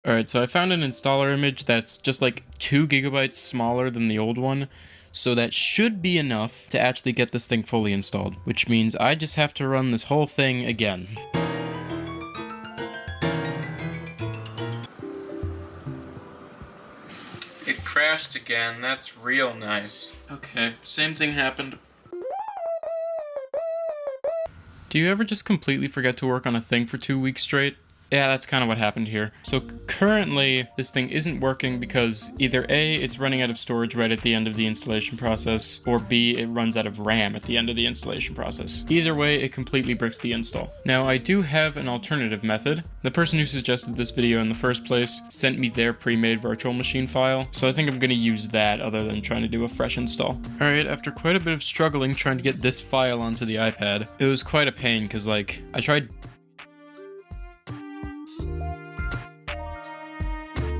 Alright, so I found an installer image that's just like 2 gigabytes smaller than the old one. So that should be enough to actually get this thing fully installed, which means I just have to run this whole thing again. It crashed again, that's real nice. Okay, same thing happened. Do you ever just completely forget to work on a thing for 2 weeks straight? Yeah, that's kind of what happened here. So currently, this thing isn't working because either A, it's running out of storage right at the end of the installation process, or B, it runs out of RAM at the end of the installation process. Either way, it completely bricks the install. Now, I do have an alternative method. The person who suggested this video in the first place sent me their pre-made virtual machine file, so I think I'm going to use that other than trying to do a fresh install. Alright, after quite a bit of struggling trying to get this file onto the iPad, it was quite a pain because, like, I tried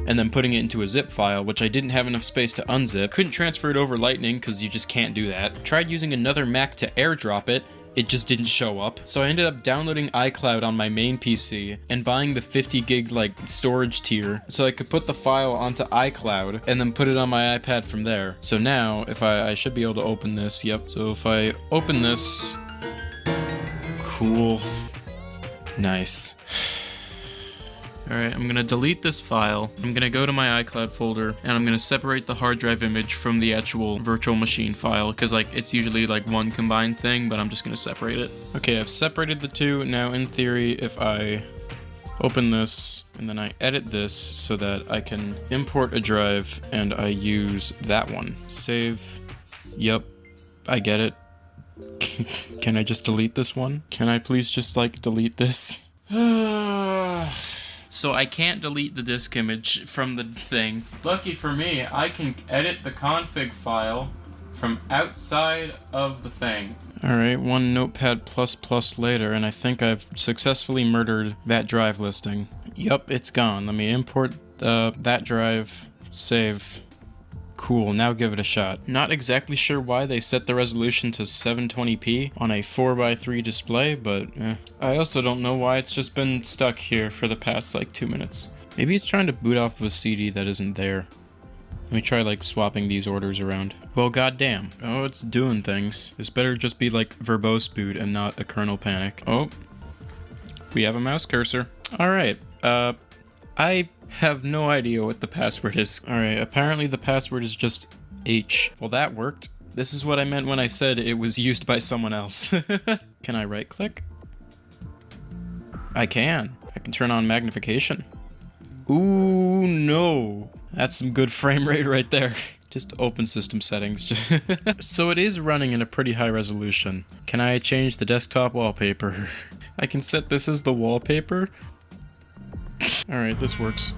and then putting it into a zip file, which I didn't have enough space to unzip. Couldn't transfer it over Lightning, because you just can't do that. Tried using another Mac to airdrop it, it just didn't show up. So I ended up downloading iCloud on my main PC and buying the 50 gig like storage tier so I could put the file onto iCloud and then put it on my iPad from there. So now if I should be able to open this, yep. So if I open this, cool, nice. Alright, I'm gonna delete this file, I'm gonna go to my iCloud folder, and I'm gonna separate the hard drive image from the actual virtual machine file, because like it's usually like one combined thing, but I'm just gonna separate it. Okay, I've separated the two. Now in theory, if I open this, and then I edit this so that I can import a drive, and I use that one. Save, yep, I get it. Can I just delete this one? Can I please just like delete this? So I can't delete the disk image from the thing. Lucky for me, I can edit the config file from outside of the thing. Alright, one Notepad++ later, and I think I've successfully murdered that drive listing. Yup, it's gone. Let me import that drive, save. Cool, now give it a shot. Not exactly sure why they set the resolution to 720p on a 4x3 display, but I also don't know why it's just been stuck here for the past like 2 minutes. Maybe it's trying to boot off of a CD that isn't there. Let me try like swapping these orders around. Well, goddamn. Oh, it's doing things. This better just be like verbose boot and not a kernel panic. Oh, we have a mouse cursor. Alright, I have no idea what the password is. Alright, apparently the password is just H. Well, that worked. This is what I meant when I said it was used by someone else. Can I right click? I can. I can turn on magnification. Ooh, no. That's some good frame rate right there. Just open system settings. So it is running in a pretty high resolution. Can I change the desktop wallpaper? I can set this as the wallpaper. Alright, this works.